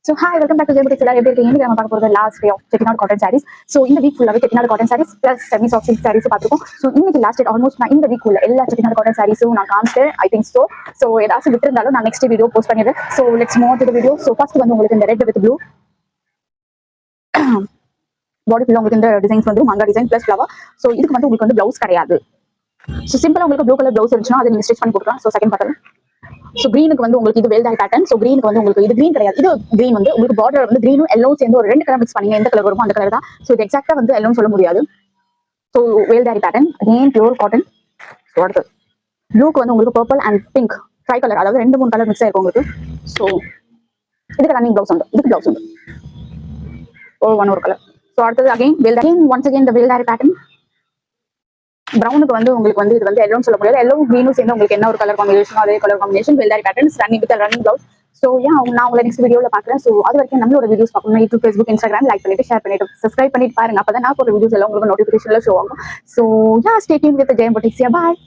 So hi, welcome back to Jayapuri Chilla. Everything we are going to talk about the last day of Chettinad cotton sarees. So in the week full of Chettinad cotton sarees plus semi soft silk sarees பார்த்துக்கோம். So இன்னைக்கு last date almost நான் இந்த week உள்ள எல்லா Chettinad cotton sarees நான் காமிச்சிட்டேன். I think so. So ஏதாச்சும் விட்டுருந்தாலும் நான் next video post பண்ணிடுறேன். So let's move on to the video. So first வந்து உங்களுக்கு இந்த red with blue பாடி ஃபுல்லா உங்களுக்கு இந்த டிசைன்ஸ் வந்து மங்கா டிசைன் பிளஸ் ஃப்ளவர். ஸோ இதுக்கு வந்து உங்களுக்கு வந்து பிளவுஸ் கிடையாது. ஸோ சிம்பிளா உங்களுக்கு ப்ளூ கலர் பிளவுஸ் இருந்துச்சுன்னா அதை நீங்க ஸ்டிச் பண்ணி கொடுக்கலாம். So second pattern. ஸோ கிரீனுக்கு வந்து உங்களுக்கு இது வேல்டாய் பேட்டர்ன். ஸோ கிரீனுக்கு வந்து உங்களுக்கு இது கிரீன் கிடையாது. இது கிரீன் வந்து உங்களுக்கு பார்டர் வந்து கிரீனும் எல்லோ சேர்ந்து ஒரு 2 கலர் மிக்ஸ் பண்ணீங்க எந்த கலர் வருமோ அந்த கலர் தான். ஸோ இது எக்ஸாக்டா வந்து எல்லோன்னு சொல்ல முடியாது. ஸோ வேல்டாய் pattern again pure cotton. So அடுத்து ப்ளூக்கு வந்து உங்களுக்கு purple and pink tricolour, அதாவது 2-3 கலர் மிக்ஸ் ஆயிருக்கும் உங்களுக்கு. ஸோ இதுக்கு ரன்னிங் பிளவுஸ் உண்டு, இதுக்கு பிளவுஸ் உண்டு ஒரு கலர். ஸோ அடுத்தது அகைன் ஒன்ஸ் அகைன் இந்த வேல்டாய் பேட்டர்ன். ப்ரௌனுக்கு வந்து உங்களுக்கு வந்து இது வந்து எல்லோன்னு சொல்ல முடியாது. எல்லோ கிரீனும் சேர்ந்து உங்களுக்கு என்ன ஒரு கலர் காம்பினேஷன் அதே கலர் காம்பினேஷன் வெல்டாரி patterns running with running blouse. So நான் உங்களை நெக்ஸ்ட் வீடியோவில் பார்க்குறேன். ஸோ அது வரைக்கும் நம்மளோட வீடியோஸ் பார்க்கணும் யூடியூப், ஃபேஸ்புக், இன்ஸ்டாகிராம் லைக் பண்ணிட்டு ஷேர் பண்ணிட்டு சப்ஸ்கிரைப் பண்ணிட்டு பாருங்க. அப்போ தான் நான் ஒரு வீடியோஸ் எல்லாம் உங்களுக்கு நோட்டிஃபிகேஷன்ல ஷோ ஆகும். So stay tune with Jayam boutiques. Bye.